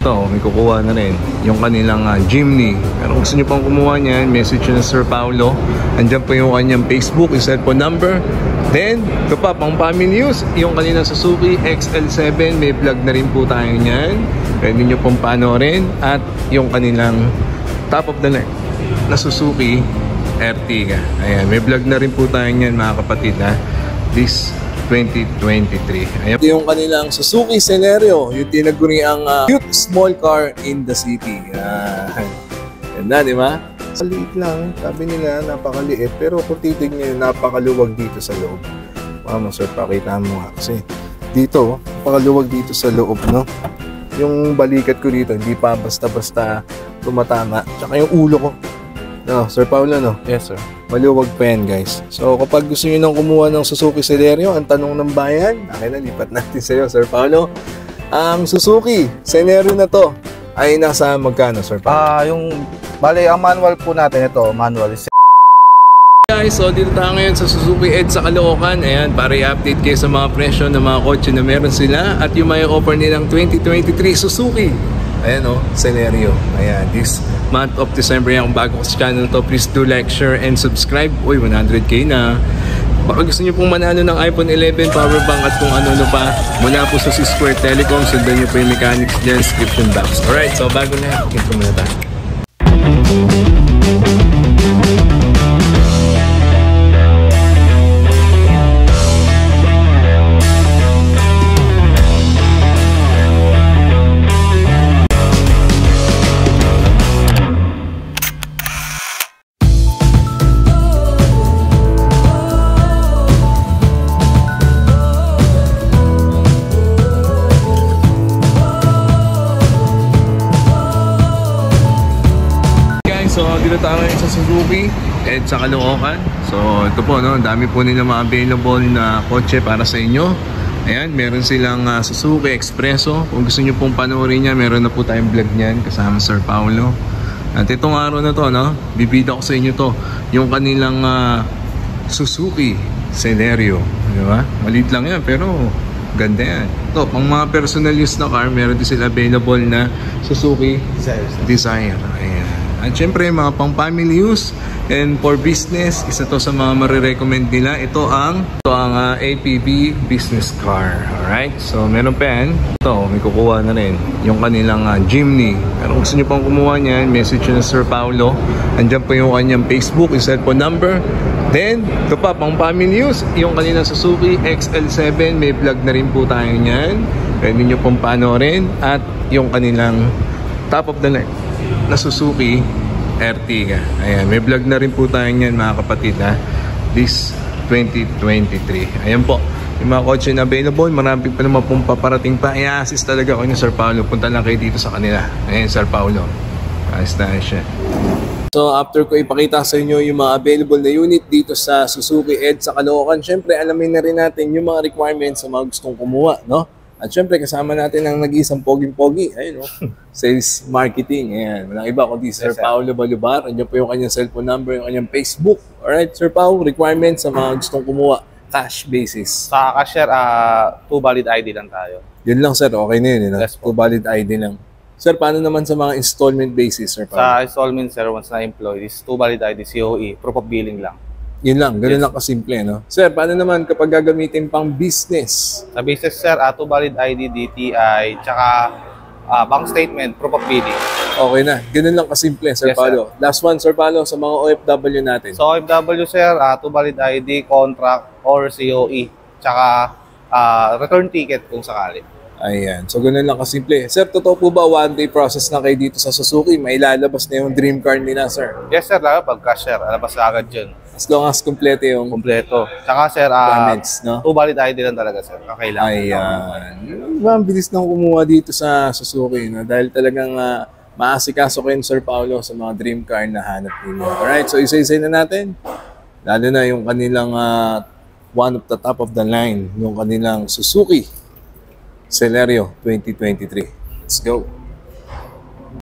Ito, may kukuha na rin yung kanilang Jimny. Pero kung gusto nyo pang kumuha niyan, message nyo na Sir Paulo. Andyan po yung kanyang Facebook, yung cellphone number. Then, ito pa, pang family use, yung kanilang Suzuki XL7. May vlog na rin po tayo niyan. Pwede nyo pong panoorin. At yung kanilang top of the line na Suzuki Ertiga. Ayan, may vlog na rin po tayo niyan mga kapatid ha. This 2023. Ayan. Yung kanilang Suzuki Celerio, yung tinaguri ang cute small car in the city. Yan na, di ba? Maliit lang, sabi nila napakaliit, pero kung titignan napakaluwag dito sa loob. Mama sir, pakita mo nga kasi dito, napakaluwag dito sa loob, no? Yung balikat ko dito, hindi pa basta-basta tumatama. Tsaka yung ulo ko. No, Sir Paulo, no? Yes, sir. Maluwag pa yan, guys. So, kapag gusto nyo nang kumuha ng Suzuki Celerio, ang tanong ng bayan, akin na, lipat natin sa'yo, Sir Paulo. Ang Suzuki Celerio na to ay nasa magkano, Sir Paulo? Bale, ang manual po natin ito, manual is... Guys, so dito tayo ngayon sa Suzuki EDSA Caloocan. Ayan, para i-update kayo sa mga presyo ng mga kotse na meron sila at yung may offer nilang 2023 Suzuki. Ayan o, Celerio. Ayan, this month of December yan. Kung bago ko sa channel to, please do like, share, and subscribe. Uy, 100k na. Baka gusto nyo pong manalo ng iPhone 11, power bank at kung ano-ano pa, mula po sa C-Square Telecom, sundan nyo po yung mechanics dyan, description box. Alright, so bago na, intro muna tayo. So, dito tayo ngayon sa Suzuki EDSA Caloocan. So, ito po, no, dami po nila mga available na kotse para sa inyo. Ayan, meron silang Suzuki Expresso. Kung gusto nyo pong panoorin niya, meron na po tayong vlog niyan kasama Sir Paulo. At itong araw na to, no, bibida ko sa inyo to, yung kanilang Suzuki Celerio. Di ba? Maliit lang yan, pero ganda yan. Ito, pang mga personal use na car, meron din sila available na Suzuki Desire. Ayan. At syempre, mga pang family use and for business, isa to sa mga marirecommend nila. Ito ang APB business car. Alright? So, meron pa yan. Ito, may kukuha na rin yung kanilang Jimny. Pero kung gusto nyo pang kumuha niyan, message nyo na Sir Paulo. Andyan po yung kanyang Facebook, yung cellphone number. Then, ito pa, pang family use, yung kanilang Suzuki XL7. May vlog na rin po tayo niyan. Pwede nyo pong panoorin. At yung kanilang top of the line na Suzuki Ertiga. Ayan, may vlog na rin po tayo niyan mga kapatid ha. This 2023. Ayan po, yung mga kotse na available, marami pa naman pong paparating pa. I-assist talaga ako ni Sir Paulo. Punta lang kayo dito sa kanila. Ayan, Sir Paulo. Ayos na siya. So, after ko ipakita sa inyo yung mga available na unit dito sa Suzuki EDSA Caloocan, syempre alamin na rin natin yung mga requirements sa mga gustong kumuha, no? At syempre, kasama natin ang nag-iisang poging-pogi. Ayun, no? Sales marketing. Ayan. Walang iba kundi Sir Paulo Balubar. Andiyan po yung kanyang cellphone number, yung kanyang Facebook. Alright, Sir Paulo, requirements sa mga gustong kumuha. Cash basis. Sa cashier, 2 valid ID lang tayo. Yun lang, sir. Okay na yun. Yes, 2 valid ID lang. Sir, paano naman sa mga installment basis, Sir Paulo? Sa installment, sir, once na employed, is 2 valid ID, COE, proof of billing lang. Yun lang, ganun lang kasimple, no? Sir, paano naman kapag gagamitin pang business? Sa business, sir, 2 valid ID, DTI, tsaka bank statement, proof of billing. Okay na, ganun lang kasimple, Sir Yes, Paulo. sir. Last one, Sir Paulo, sa mga OFW natin. So, OFW, sir, 2 valid ID, contract, or COE, tsaka return ticket kung sakali. Ayan, so ganun lang kasimple. Sir, totoo po ba one-day process na kayo dito sa Suzuki? May lalabas na yung dream car nila, sir? Yes, sir, lalo pag cashier, alabas na agad yun. As long as complete yung Kompleto. Tsaka, sir, requirements, no? 2 valid ID lang talaga, sir. Okay lang. Ayan. Diba, ang bilis nang kumuha dito sa Suzuki, no? Dahil talagang maasikaso kayo, Sir Paulo, sa mga dream car na hanap ninyo. Alright, so isa-isa na natin. Lalo na yung kanilang one of the top of the line, yung kanilang Suzuki Celerio 2023. Let's go.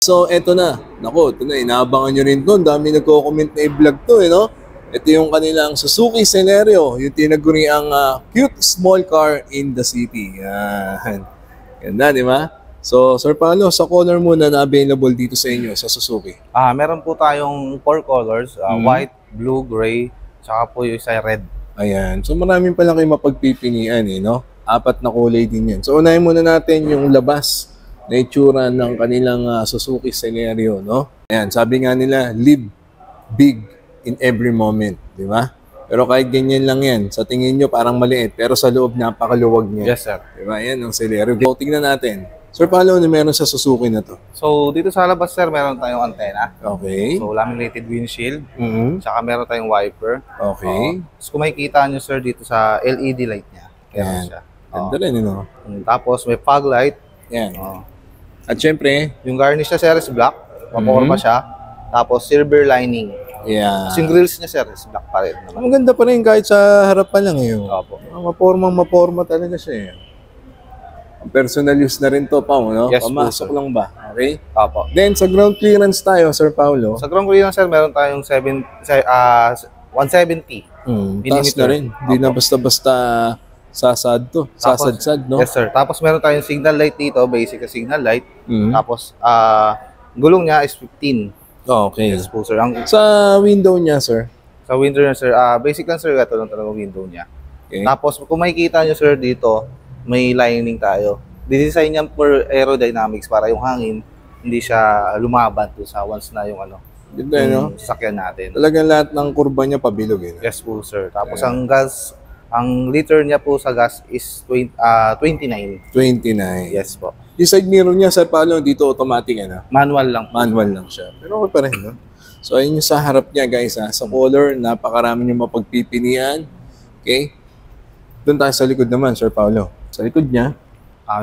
So, eto na. Naku, ito na. Inaabangan nyo rin doon. Dami nagko-comment na i-vlog to, no? Ito yung kanilang Suzuki Celerio. Yung tinaguri ang cute small car in the city. Yan. Ganda, di ba? So, Sir Paolo, sa color muna na available dito sa inyo, sa Suzuki. Meron po tayong 4 colors, white, blue, gray, tsaka po yung isa red. Ayan. So, maraming pala kayo mapagpipilian, no? 4 na kulay din yan. So, unahin muna natin yung labas na itsura ng kanilang Suzuki Celerio, no? Ayan, sabi nga nila, live big in every moment, di ba? Pero kahit ganyan lang yan, sa tingin nyo parang maliit, pero sa loob napakaluwag niya. Yes, sir. Di ba? Yan ang Celerio. So, tingnan natin. Sir, paano na meron sa Suzuki na to? So, dito sa labas, sir, meron tayong antena. Okay. So, laminated windshield. Mhm. Tsaka meron tayong wiper. Okay. So, kung makikita nyo, sir, dito sa LED light niya. Meron Yan. siya. Ganda rin, no? Tapos, may fog light. Yan. At syempre, Yung garnish niya, sir, is black. Maporma siya. Tapos, silver lining. yeah. Yung grills niya, sir, is black pa rin. Ang ganda pa rin kahit sa harapan lang yun. Opo. Maporma talaga siya. Ang personal use na rin to, Pao, no? Yes, Pamasok po, sir. lang ba? Okay? Opo. Then, sa ground clearance tayo, Sir Paolo. Sa ground clearance, sir, meron tayong 170. Taas na rin. Hindi na basta-basta sasad to. Sasadsad, no? Yes, sir. Tapos meron tayong signal light dito, basic na signal light. Mhm. Tapos, gulong niya is 15. Okay. Yes po, sir. Sa window niya, sir. Sa window niya, sir, basic lang, sir, ito lang talaga window niya. Okay. Tapos, kung makikita niyo, sir, dito, may lining tayo. Didesign niya for aerodynamics para yung hangin, hindi siya lumaban to sa once na yung Ganda, no? sasakyan natin. Talagang lahat ng kurba niya pabilog, eh. Yes po, sir. Tapos, ang liter niya po sa gas is 29. 29. Yes po. Yung side mirror niya, Sir Paolo, dito automatic, ano? Manual lang po. Manual lang siya. Pero okay pa rin, no? So, ayun yung sa harap niya, guys, ha? Sa color, napakarami niyo mapagpipilian. Okay? Doon tayo sa likod naman, Sir Paolo. Sa likod niya,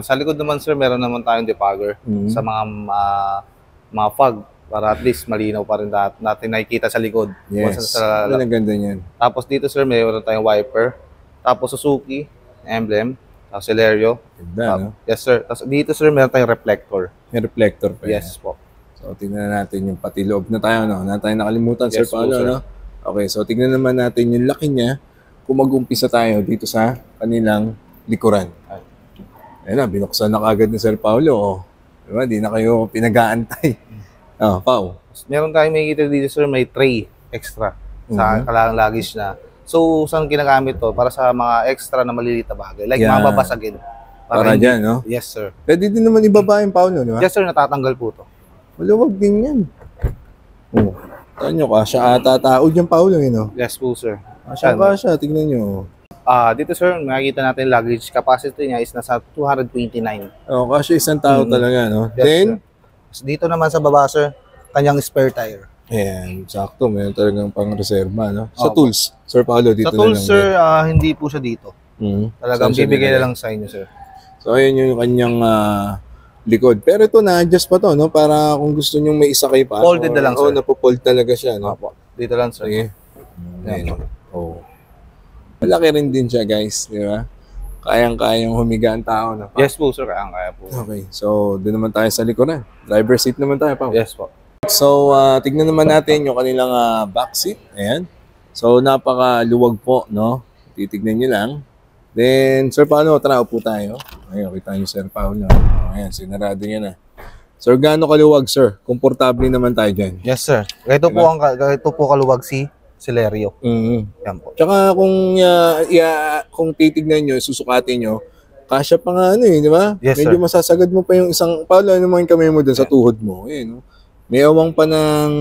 Sa likod naman, sir, meron naman tayong depugger sa mga fog para at least malinaw pa rin natin nakikita sa likod. yes. Ano ang ganda niyan? Tapos dito, sir, meron tayong wiper. Tapos Suzuki, emblem. Tapos Celerio. Ganda, no? Yes, sir. Tapos dito, sir, meron tayong reflector. May reflector pa yan. Yes po. So, tingnan natin yung pati loob na tayo, no? Na tayo nakalimutan, Sir Yes po, Paolo, sir. no? Okay, so tingnan naman natin yung laki niya kung mag-umpisa tayo dito sa kanilang likuran. Ayun na, binuksan na kagad ni Sir Paolo, oh. Diba? Di na kayo pinag-aantay. Pao. Meron tayong makikita dito, sir, may tray extra sa kalalang luggage na. So, saan ginagamit to? Para sa mga extra na maliliit na bagay. Like, Yeah. mababasagin. Para dyan, no? Yes, sir. Pwede din naman ibaba yung Paolo, di ba? Yes, sir, natatanggal po to. Maluwag din yan. Oh. Saan nyo, kasya ata taod yung Paolo, yun, no? Yes po, sir. Kasya, tignan nyo. Dito, sir, makikita natin luggage capacity niya is nasa 229. Oh, kasya isang tao talaga, no? Yes, Then, sir. Dito naman sa baba, sir, kanyang spare tire. ayan, sakto, mayroon talagang pang-reserva, no? Sa Opo. tools, Sir Paolo, dito Sa tools, na lang. sir, hindi po siya dito. Talagang Saan siya bibigay nilagay? na lang sa inyo, sir. So, ayan yung kanyang likod. Pero ito, na-adjust pa to, no? Para kung gusto nyo may isa kayo pa. Folded na lang, sir. Oo, napopold talaga siya, no? Opo. Dito lang, sir. Sige. Ayan. Oh. Malaki rin din siya, guys. Di ba? Kayang-kayang humiga ang tao, no? Yes po, sir. Kaya po. Okay. So, doon naman tayo sa likuran. Driver seat naman tayo, pa. Yes po. So, tignan naman natin yung kanilang back seat. Ayan. So, napakaluwag po, no? Titignan nyo lang. Then, Sir Paolo, tara, upo tayo. Ayun, kita nyo, Sir Paolo. Ayan, sinarado niya na. Sir, gaano kaluwag, sir? Komportable naman tayo dyan. Yes, sir. Ito po kaluwag si Celerio. Yan po. Tsaka kung titignan nyo, susukatin nyo, kasya pa nga di ba? Yes, Medyo sir. masasagad mo pa yung isang, Paolo, ano mo yung kamay mo dun sa tuhod mo? Ayun, no? May awang pa ng,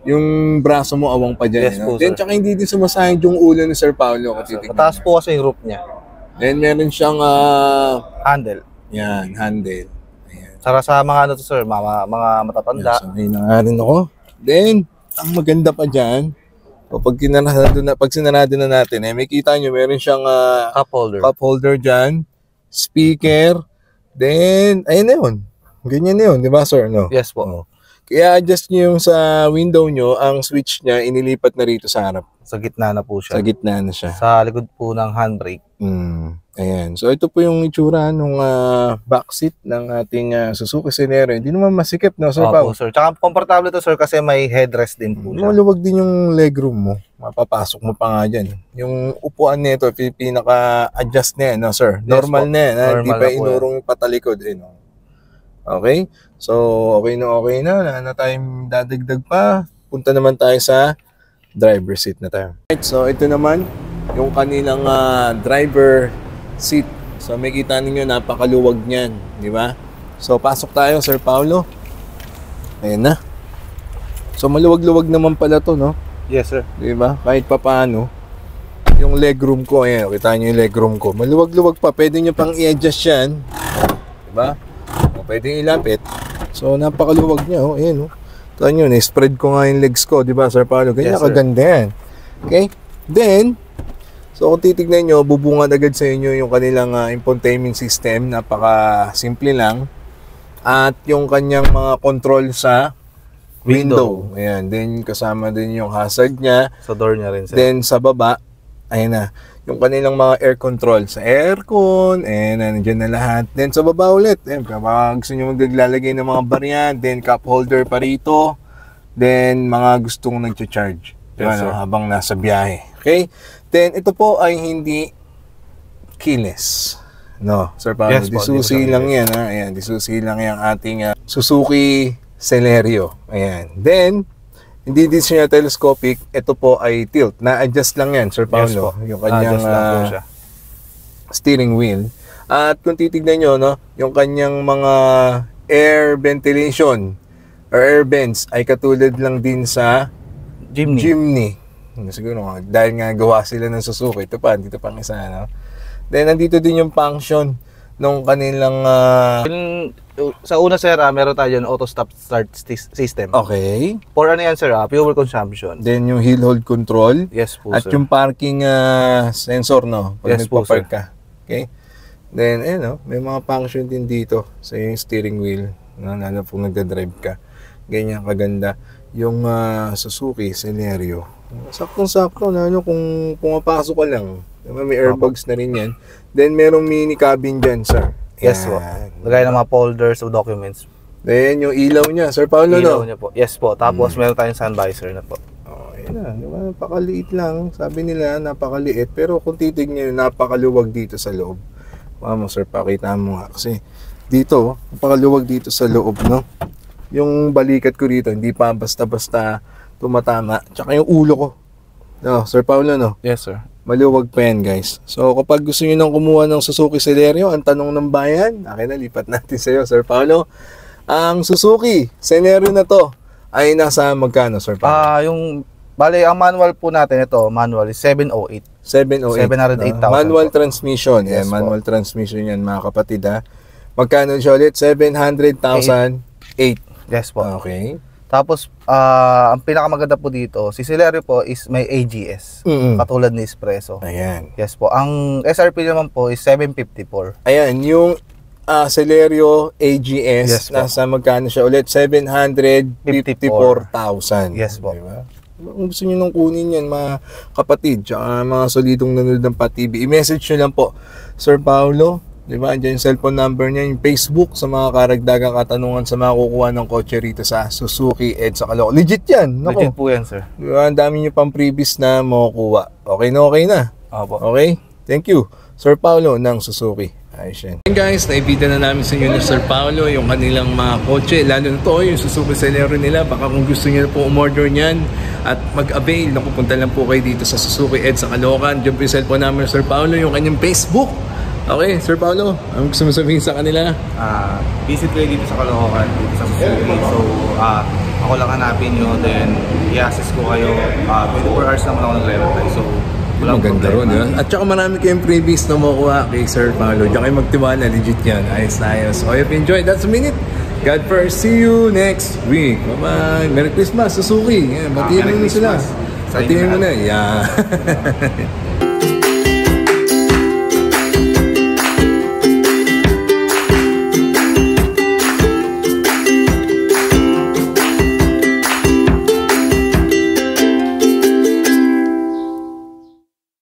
yung braso mo awang pa dyan. Yes po, Then, sir. tsaka hindi din sumasayang yung ulo ni Sir Paolo. Kung titignan. Mataas po kasi yung roof niya. Then, meron siyang, Handle. yan, handle. Ayan. Para sa mga to, sir, mga matatanda. So, may nangarin ako. Then, ang maganda pa dyan, pag sinarado na natin, may kita nyo, meron siyang Cup holder. cup holder dyan, speaker, then, ayun na yun. Ganyan na yun, di ba, sir? No? Yes po. Oo. Kaya adjust nyo yung sa window nyo, ang switch niya, inilipat na rito sa harap. Sa gitna na po Sa siya. gitna na siya. Sa likod po ng handbrake. Ayan. So, ito po yung itsura ng backseat ng ating Suzuki Celerio. Hindi naman masikip, no, Sir Pao? Opo, sir. Tsaka komportable to, sir, kasi may headrest din po siya. Maluwag din yung legroom mo. Mapapasok mo pa nga dyan. Yung upuan nito, pinaka-adjust na yan, no, sir? Yes Normal po. na yan. Hindi Normal pa na po inurong yung patalikod. Eh, no? Okay? So, okay na. Wala na tayong dadagdag pa. Punta naman tayo sa driver seat na tayo. Right, so, ito naman yung kanilang driver seat. So, may kita ninyo, napakaluwag niyan. Di ba? So, pasok tayo, Sir Paulo. Ayan na. So, maluwag-luwag naman pala to, no? Yes, sir. Di ba? Kahit pa paano. Yung legroom ko, ayan, kita nyo yung legroom ko. Maluwag-luwag pa. Pwede nyo pang i-adjust yan. Di ba? O, pwede ilapit. So, napakaluwag niya, oh. Ayan, oh. Ito nyo, na-spread ko nga yung legs ko, di ba, Sir Paulo? Ganyan, yes, kaganda yan. Okay? Then, so kung titignan nyo, bubungad agad sa inyo yung kanilang infotainment system. Napaka-simple lang. At yung kanyang mga control sa window. Ayan. Then, kasama din yung hazard niya. Sa door niya rin, sir. Then, sa baba, ayan na. Yung kanilang mga air control sa aircon, and nandiyan na lahat. Then sa baba ulit, kapag gusto nyo maglalagay ng mga baryan, then cup holder pa rito, then mga gustong nag-charge. Yes, Diba, habang nasa biyahe. Okay? Then ito po ay hindi keyless. No, Sir Paulo, Yes, disusi lang yan. Ayan, disusi lang yung ating Suzuki Celerio. Ayan. Then, hindi din siya telescopic, ito po ay tilt. Na-adjust lang yan, Sir Paulo. Yes, yung kanyang steering wheel. At kung titignan nyo, no, yung kanyang mga air ventilation or air vents ay katulad lang din sa Jimny. Siguro dahil nga gawa sila ng Suzuki. Ito pa, dito pang isa. No? Then, nandito din yung function nung kanilang sa una, sir, meron tayo yung auto stop start system. Okay. For ano yan, sir, fuel consumption. Then yung hill hold control. Yes po, at sir. yung parking sensor, no? Pag yes po, nagpa-park sir. ka. Okay. Then no, may mga function din dito sa yung steering wheel, no? Lalo kung nagda-drive ka. Ganyan kaganda yung Suzuki Celerio. Saktong-sakto na kung pumapasok ka lang. Diba, may airbags na rin yan. Then merong mini cabin dyan, sir. Yes po. Lagay ng mga folders of documents. Then yung ilaw niya, Sir Paulo, ilaw niya po. Yes po. Tapos meron tayong sun visor na po. Oh, yun na. Diba? Napakaliit lang. Sabi nila, napakaliit. Pero kung titignan nyo, napakaluwag dito sa loob. Mama, sir, pakita mo nga. Kasi dito, napakaluwag dito sa loob, no? Yung balikat ko dito, hindi pa basta-basta tumatama. Tsaka yung ulo ko. No, Sir Paulo, no? Yes, sir. Maluwag pa yan, guys. So, kapag gusto nyo nang kumuha ng Suzuki Celerio, ang tanong ng bayan, akin na, lipat natin sa iyo, Sir Paulo. Ang Suzuki Celerio na to ay nasa magkano, Sir Paulo? Bale, ang manual po natin, ito, manual is 708. 708,000. Manual transmission. Yes, manual transmission yan, mga kapatid, ha? Magkano siya ulit? 700,008. Yes po. Okay. Tapos, ang pinakamaganda po dito, si Celerio po is may AGS. Katulad ni Espresso. Ayan. Yes po. Ang SRP naman po is 754. Ayan, yung Celerio AGS, yes, nasa magkano siya ulit? 754,000. Yes po. Diba? Kung gusto nyo nung kunin yan, mga kapatid, tsaka mga solidong nanonood ng PaTV, i-message nyo lang po, Sir Paulo. Diba? Andiyan yung cellphone number niya, yung Facebook sa mga karagdagang katanungan sa mga kukuha ng kotse rito sa Suzuki EDSA Caloocan. Legit yan. Naku. Legit po yan, sir. Diba? Ang dami nyo pang previous na makukuha. Okay na. Opo. Okay? Thank you, Sir Paulo ng Suzuki. Ayos yan. Guys, naibita na namin sa inyo ni Sir Paulo yung kanilang mga kotse. Lalo na to, yung Suzuki Celerio nila. Baka kung gusto nyo na po umorder nyan at mag-avail, nakupunta lang po kayo dito sa Suzuki EDSA Caloocan. Diyan po yung cellphone number, Sir Paulo, yung kanyang Facebook. Okay, Sir Paulo, anong gusto mo sabihin sa kanila? Visit kayo dito sa Caloocan, dito sa Suzuki. So, ako lang hanapin nyo, then i-assess ko kayo. 24 hours naman ako nagre-reply. So, Maganda ron, yun. At saka marami kayong freebies na makuha kay Sir Paulo. Diyan kayo magtiwala, legit yan. Ayos na ayos. So, if you enjoyed, that's a minute. God first. See you next week. Bye-bye. Merry Christmas, Suzuki. Batiin mo na sila. Batiin mo na. Yeah.